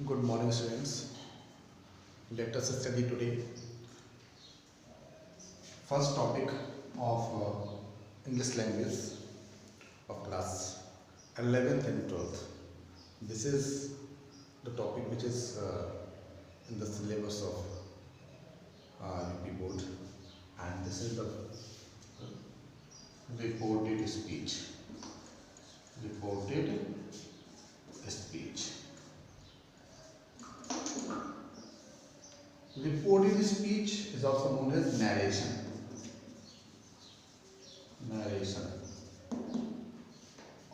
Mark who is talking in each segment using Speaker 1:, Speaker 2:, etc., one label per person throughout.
Speaker 1: Good morning, students. Let us study today first topic of English language of class 11th and 12th. This is the topic which is in the syllabus of UP board, and this is the reported speech. Reported speech. Reported speech is also known as narration. Narration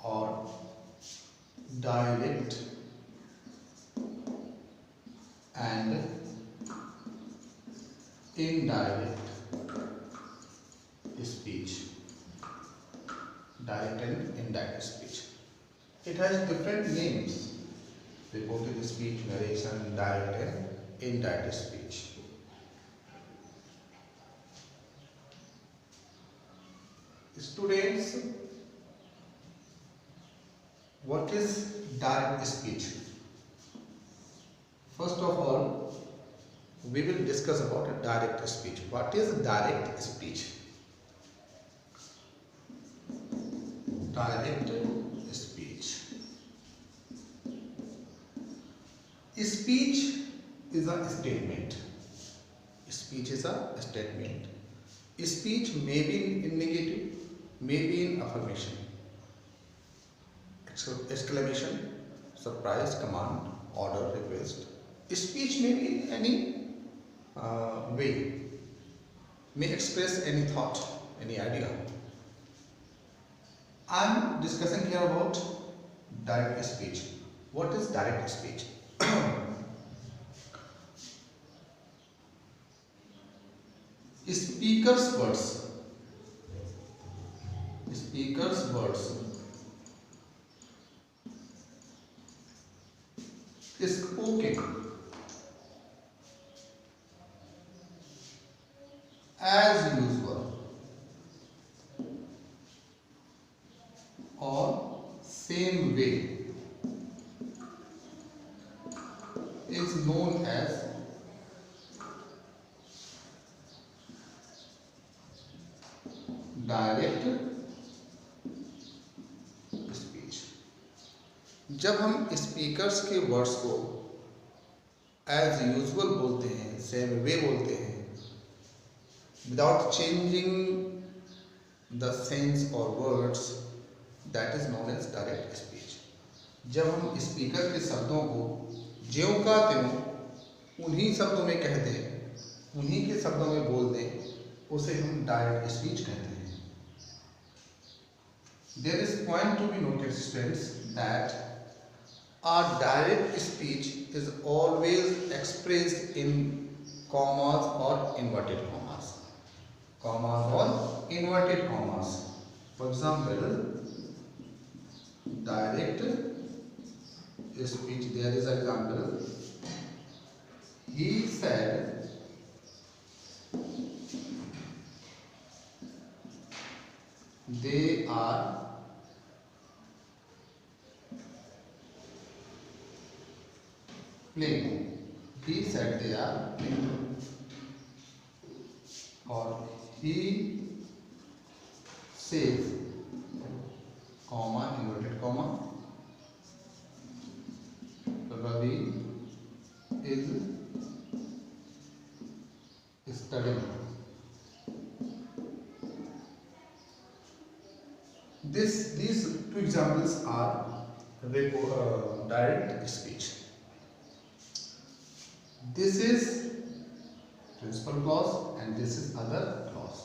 Speaker 1: or direct and indirect speech. Direct and indirect speech. It has different names: reported speech, narration, direct and indirect speech. Students, what is direct speech? First of all, we will discuss about direct speech. What is direct speech? Direct speech. Speech is a statement. Speech is a statement. Speech may be in negative, may be in affirmation, exclamation, surprise, command, order, request. Speech may be in any way, may express any thought, any idea. I am discussing here about direct speech. What is direct speech? Speaker's words is spoken as usual or same way is known as direct speech. जब हम speakers के words को as usual बोलते हैं, same way बोलते हैं, without changing the sense और words, that is known as direct speech. जब हम स्पीकर के शब्दों को ज्यों का त्यों उन्हीं शब्दों में कह दें, उन्हीं के शब्दों में बोल दें, उसे हम डायरेक्ट स्पीच कहते हैं. There is point to be noted, students, that our direct speech is always expressed in commas or inverted commas. Commas or inverted commas. For example, direct speech, there is an example. He said, they are playing. He said they are playing. Or he says, comma, inverted comma, Ravi is studying. These two examples are direct speech. This is principal clause and this is other clause.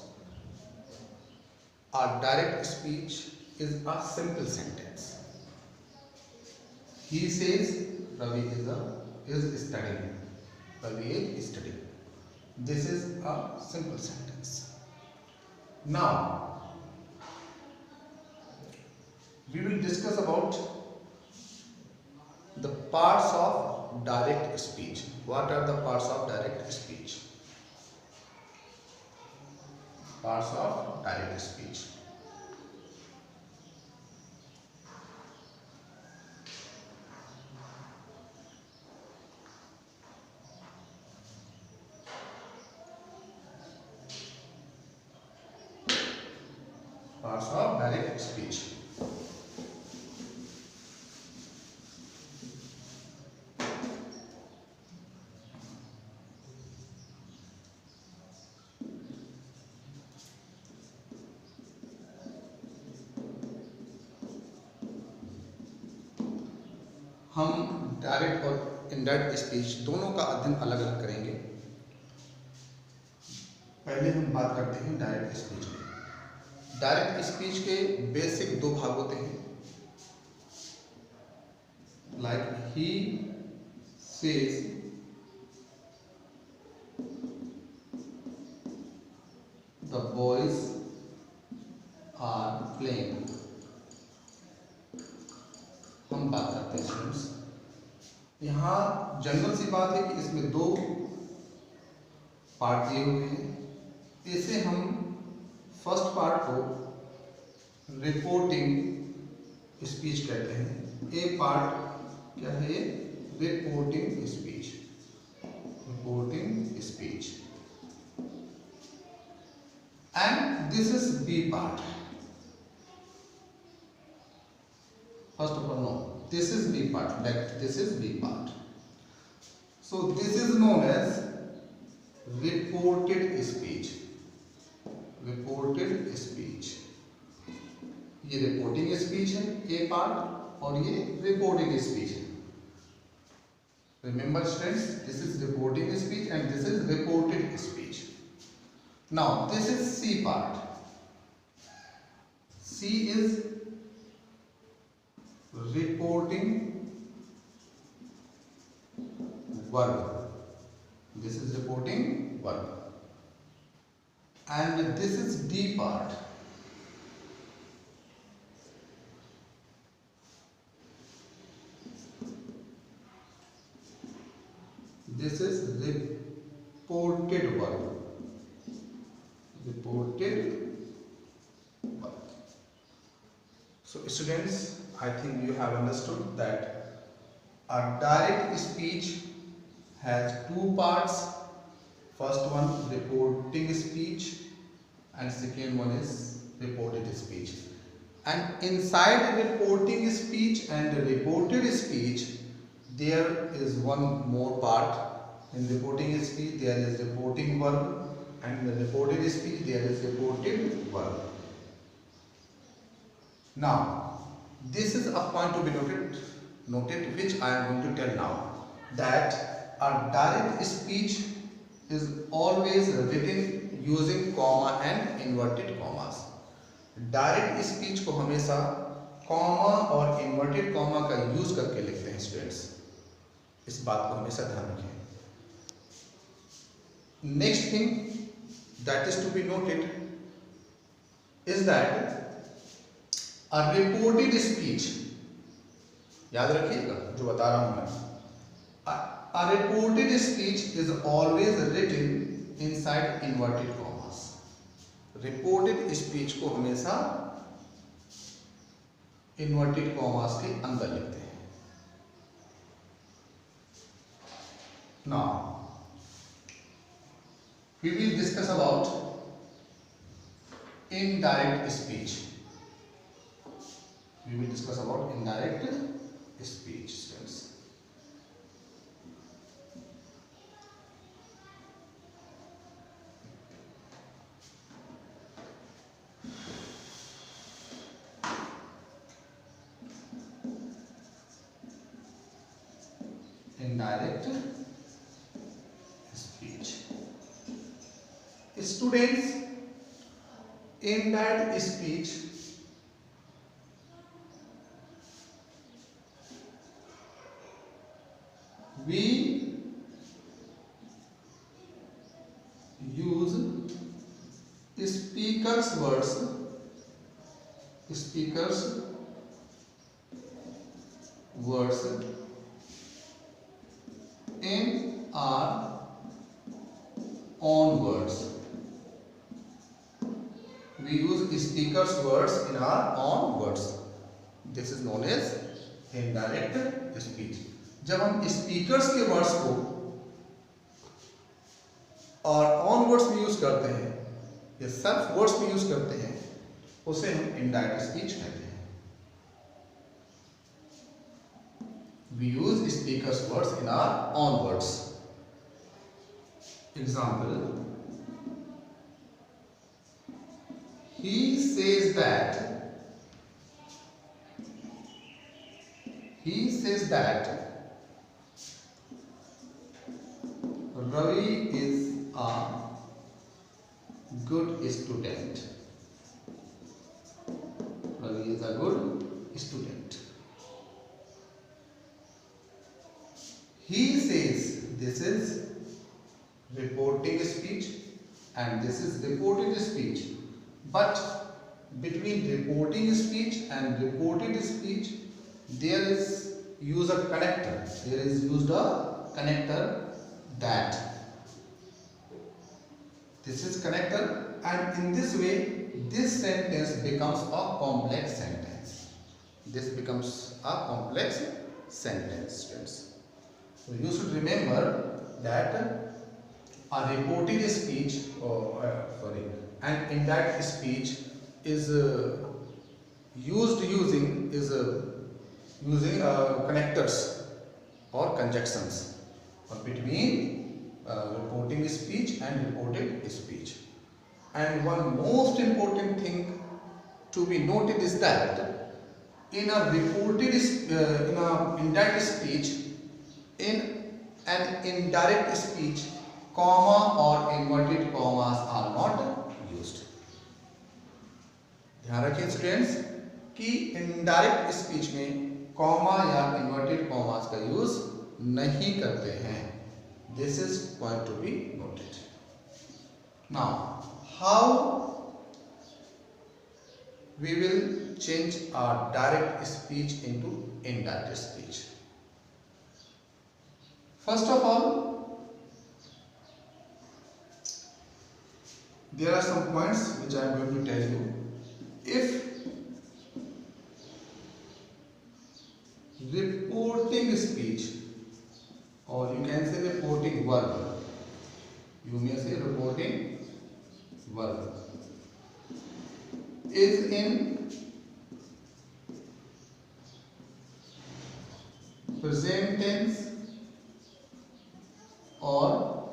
Speaker 1: Our direct speech is a simple sentence. He says Ravi is studying. Ravi is studying. This is a simple sentence. Now we will discuss about the parts of direct speech. What are the parts of direct speech? Parts of direct speech. Parts of direct speech. हम direct और indirect speech दोनों का अध्ययन अलग अलग करेंगे। पहले हम बात करते हैं डायरेक्ट स्पीच की। डायरेक्ट स्पीच के बेसिक दो भाग होते हैं, like he says, the boys are playing. हम बात करते हैं स्टूडेंट्स, यहाँ जनरल सी बात है कि इसमें दो पार्ट दिए हुए हैं। इसे हम फर्स्ट पार्ट को रिपोर्टिंग स्पीच कहते हैं। ए पार्ट क्या है? ये reporting speech, reporting speech. And this is B part. First of all, no, this is B part, like this is B part. So this is known as reported speech. Reported speech. ये reporting speech है A part और ये reporting speech है. Remember students, this is reporting speech and this is reported speech. Now this is C part. C is reporting verb. This is reporting verb. And this is D part. This is reported verb. Reported verb. So students, I think you have understood that a direct speech has two parts. First one reporting speech and second one is reported speech. And inside reporting speech and reported speech there is one more part. In reporting speech there is reporting verb and in the reported speech there is reported verb. Now this is a point to be noted which I am going to tell now, that a direct speech is always written using comma and inverted commas. Direct speech को हमेशा comma और inverted comma का use करके लिखते हैं students, इस बात को हमेशा ध्यान रखें। Next thing that is to be noted is that A reported speech, याद रखिएगा जो बता रहा हूं मैं, a reported speech is always written inside inverted commas. Reported speech को हमेशा inverted commas के अंदर लिखते हैं। Now we will discuss about indirect speech. We will discuss about indirect speech students. Indirect speech. Students, indirect speech we use speaker's words in our own words. We use speaker's words in our own words. This is known as indirect speech. जब हम speakers के words को और on words में use करते हैं या self words में यूज करते हैं उसे हम इनडायरेक्ट स्पीच कहते हैं। We use speakers words in our own words. Example, he says that Ravi is a good student. Ravi is a good student. He says, this is reporting speech and this is reported speech. But between reporting speech and reported speech, there is used a connector. There is used a connector that. This is connector, and in this way, this sentence becomes a complex sentence. This becomes a complex sentence, students. So you should remember that a reported speech, and indirect speech is using connectors or conjunctions between reporting speech and reported speech. And one most important thing to be noted is that in a indirect speech, in an indirect speech, comma or inverted commas are not used. ध्यान रखिए students कि indirect speech में comma या inverted commas का use नहीं करते हैं. This is going to be noted. Now, how we will change our direct speech into indirect speech? First of all, there are some points which I am going to tell you. If reporting speech, or you can say reporting verb, you may say reporting verb, is in present tense or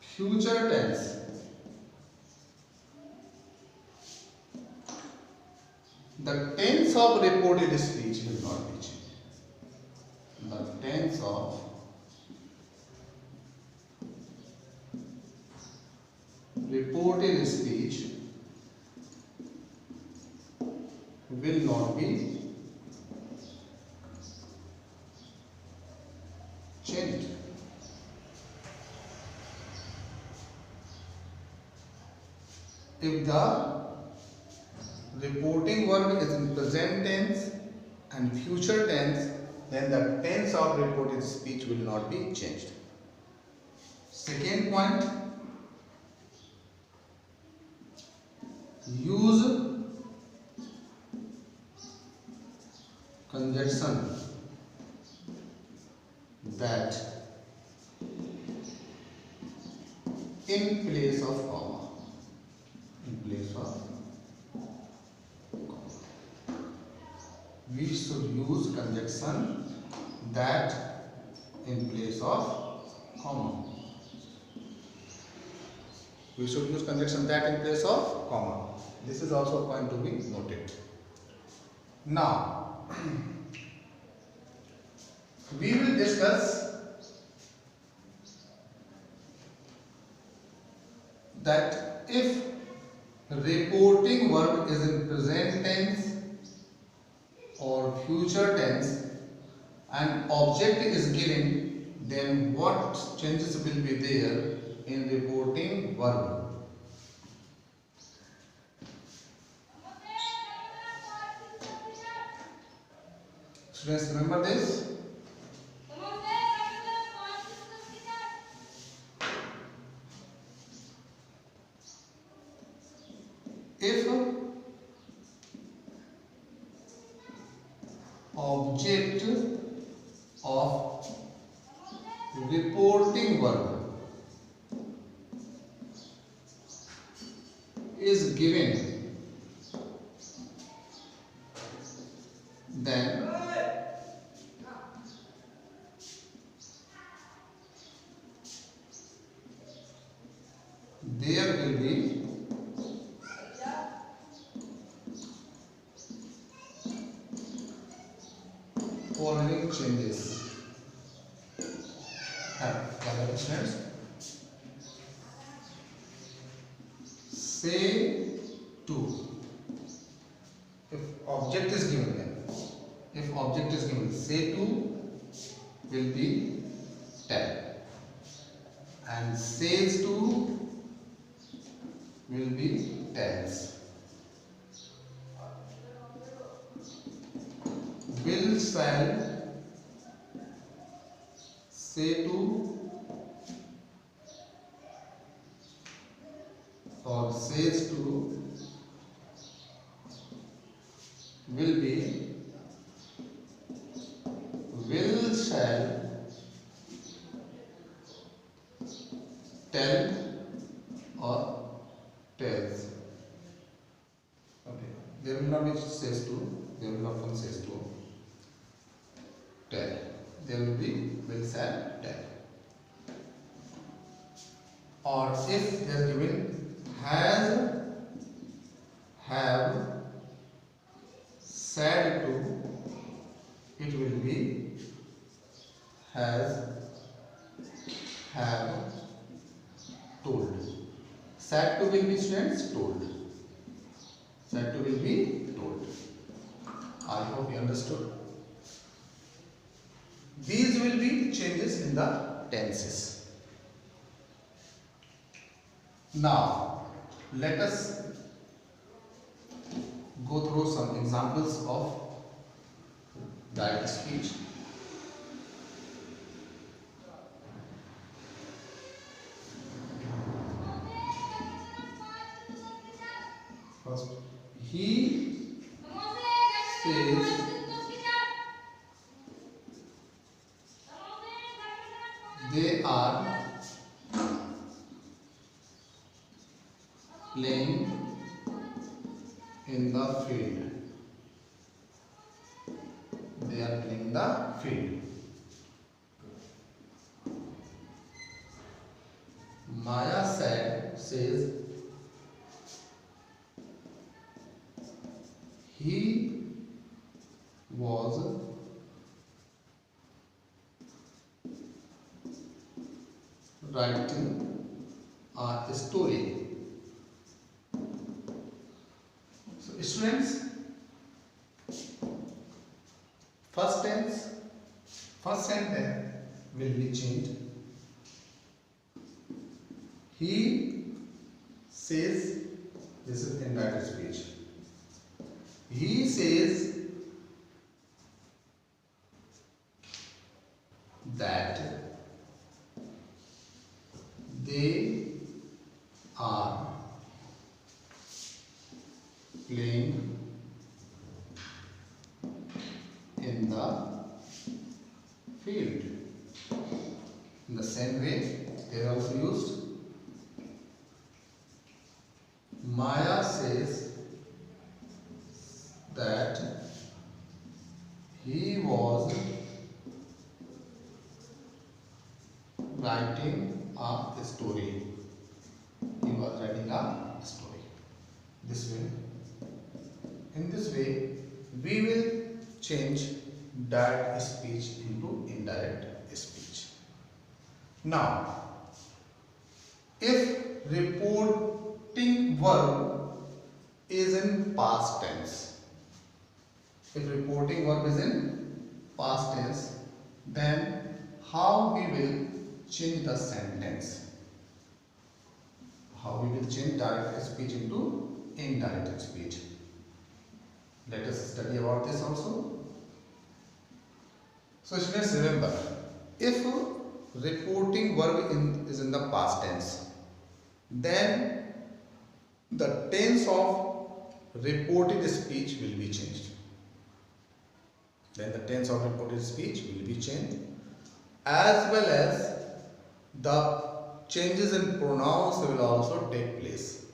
Speaker 1: future tense, the tense of reported speech will not be changed. The tense of reported speech will not be changed. If the reporting verb is in present tense and future tense, then the tense of reported speech will not be changed. Second point, use conjunction that in place of comma. In place of comma. We should use conjunction that in place of comma. We should use conjunction that in place of comma. This is also a point to be noted. Now, we will discuss that if reporting verb is in present tense or future tense and object is given, then what changes will be there in reporting verb? Students, remember this? If object of reporting verb is given, then there will be following changes. Students, say 2. If object is given, say 2 will be 10 and says 2 will be tens. Will, shall, say 2 or says 2 will be will, shall, tell or tells. Okay, there will not be says 2, there will not come says 2, tell. There will be will, shall, tell. Or if they are given has, have, said to, it will be has, have, told. Said to will be, students, told. Said to will be told. I hope you understood. These will be changes in the tenses. Now, let us go through some examples of direct speech. First, he says they are playing in the field. They are playing in the field. Maya says he was writing a story. So students, first sentence will be changed. He says, this is indirect speech. He says that they are playing in the field. In the same way, they are also used. Maya says that he was writing a story. He was writing a story. This way. In this way, we will change direct speech into indirect speech. Now, if reporting verb is in past tense, then how we will change the sentence? How we will change direct speech into indirect speech? Let us study about this also. So students, remember, if reporting verb is in the past tense, then the tense of reported speech will be changed. As well as the changes in pronouns will also take place.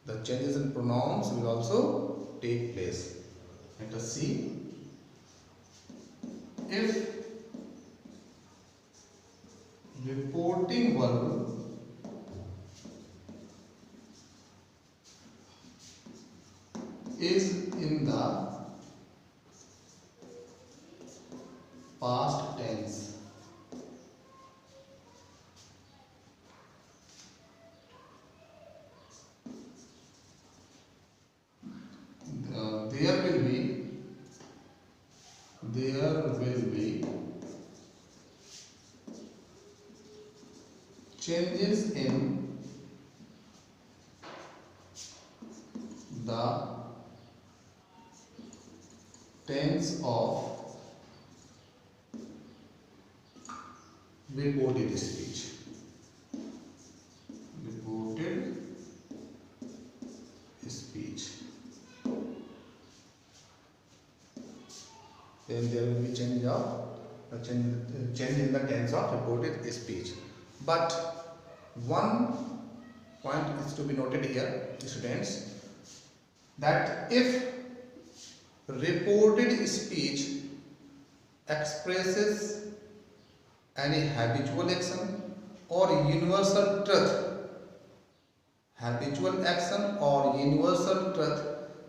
Speaker 1: the changes in pronouns will also take place. Let us see. If reporting verb is in the past tense, there will be changes in the tense of reported speech. Reported speech. Then there will be change in the tense of reported speech. But one point is to be noted here, students, that if reported speech expresses any habitual action or universal truth,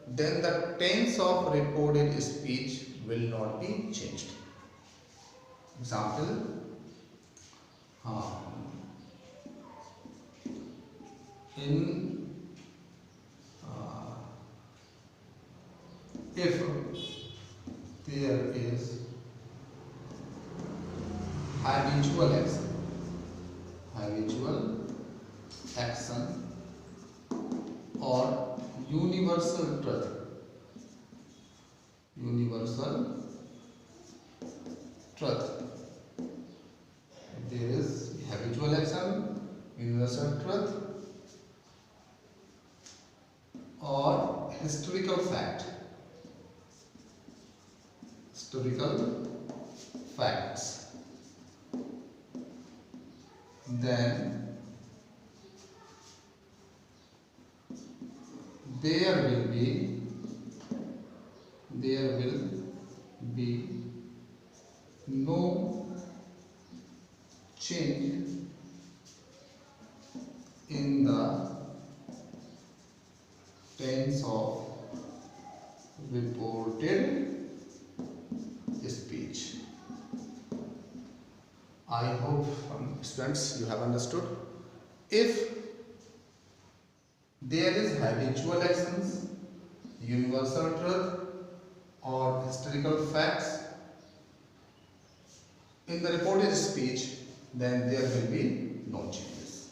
Speaker 1: then the tense of reported speech will not be changed. Example, if there is habitual action or universal truth, if there is habitual action, universal truth or historical facts, then there will be no change in the tense of reported speech. I hope students you have understood. If there is habitual actions, universal truth or historical facts in the reported speech, then there will be no changes.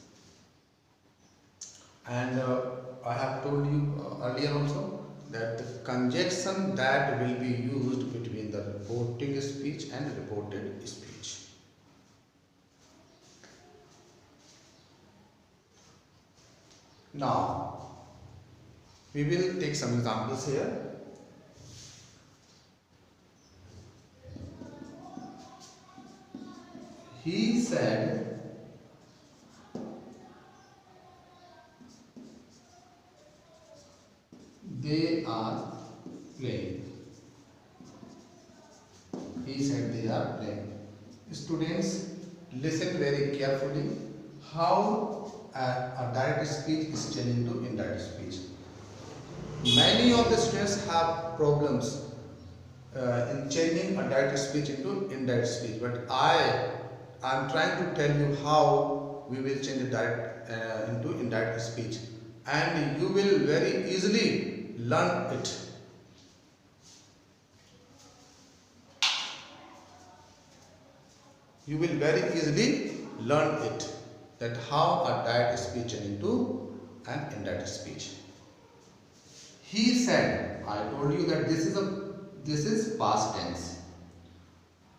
Speaker 1: And I have told you earlier also that the conjunction that will be used between the reporting speech and reported speech. Now, we will take some examples here. He said, they are playing. He said they are playing. Students, listen very carefully how a direct speech is changing to indirect speech. Many of the students have problems in changing a direct speech into indirect speech, but I am trying to tell you how we will change the direct into indirect speech, and you will very easily learn it. You will very easily learn it, that how a direct speech changes into an indirect speech. He said, I told you that this is past tense.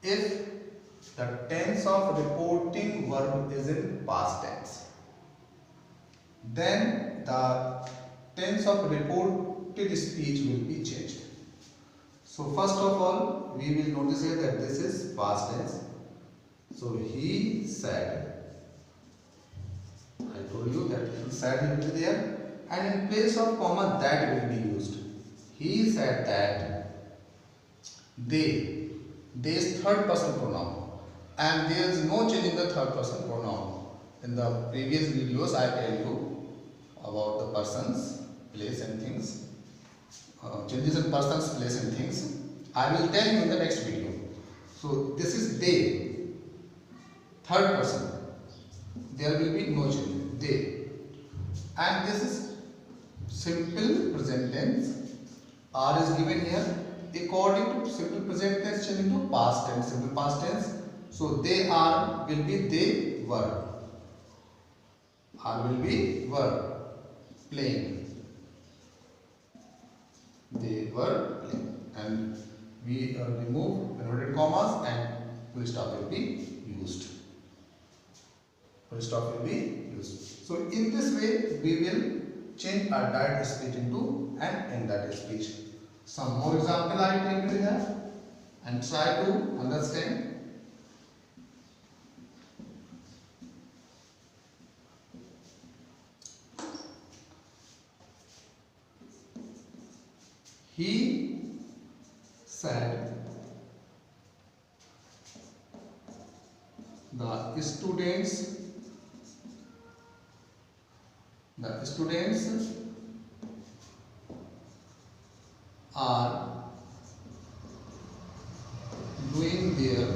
Speaker 1: If the tense of reporting verb is in past tense, then the tense of reported speech will be changed. So first of all, we will notice here that this is past tense. So he said, I told you that he said will be there, and in place of comma that will be used. He said that they is third person pronoun, and there is no change in the third person pronoun. In the previous videos I tell you about the persons, place and things, changes in persons, place and things. I will tell you in the next video. So this is they, third person. There will be no change. They. And this is simple present tense. R is given here. According to simple present tense, change into past tense, simple past tense. So they are will be they were. Are will be were playing. They were playing. And we remove inverted commas and full stop will be used. Full stop will be used. So in this way we will change our direct speech into an indirect speech. Some more example I tell you here and try to understand. He said the students are doing their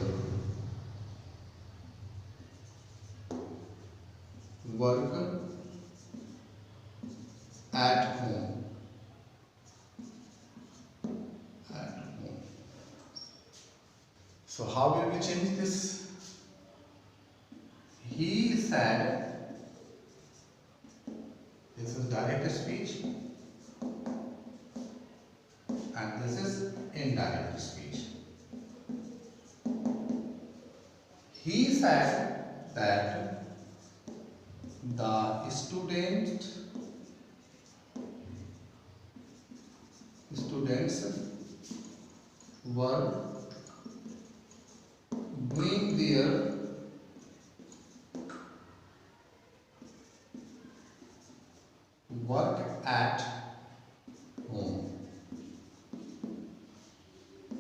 Speaker 1: work at home. So how will we change this? He said, this is direct speech and this is indirect speech. He said that the students were doing their work at home.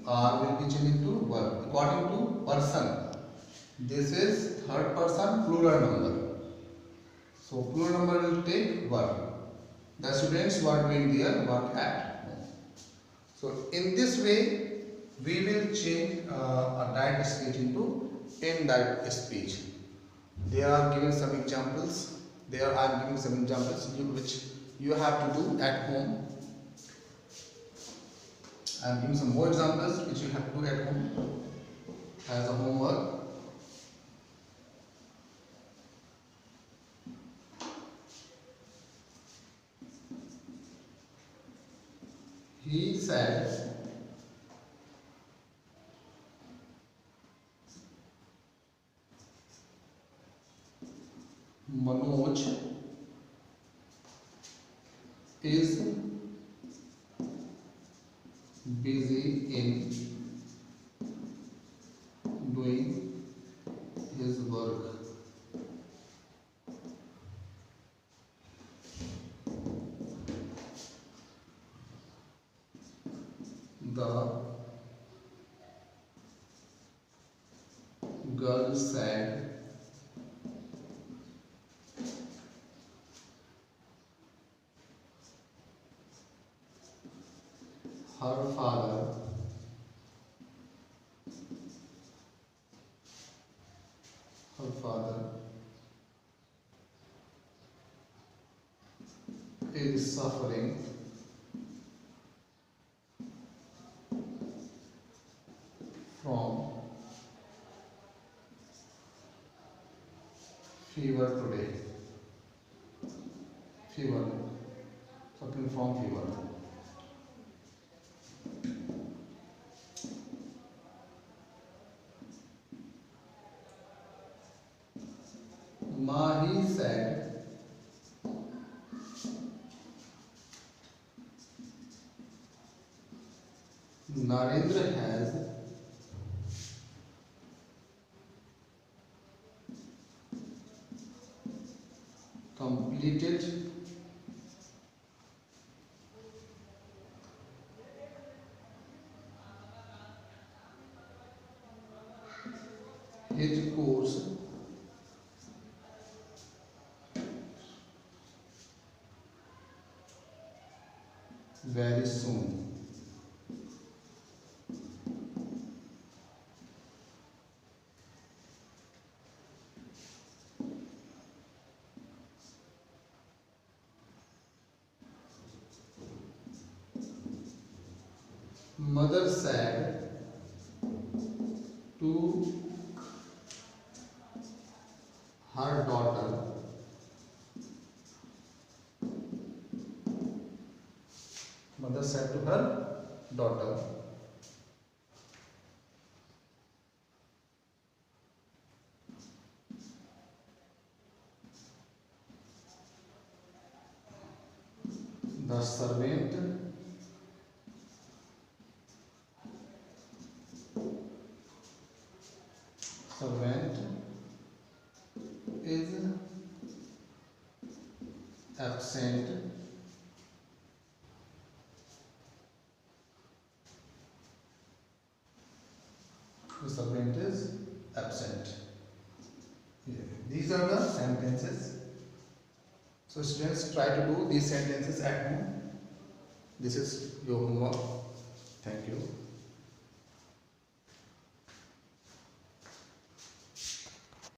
Speaker 1: R will be changed into work according to person. This is third person plural number. So plural number will take work. The students were doing their work at home. So in this way we will change a direct speech into indirect speech. There are given some examples. There I am giving some examples which you have to do at home. I am giving some more examples which you have to do at home as a homework. He said Manoj is busy in doing his work. The girl said her father is suffering from fever today. Suffering from fever. Mahi said Narendra has completed very soon. Mother said to her daughter, mother said to her daughter, the servant is absent. The servant is absent. These are the sentences. So students, try to do these sentences at home. This is your homework. Thank you.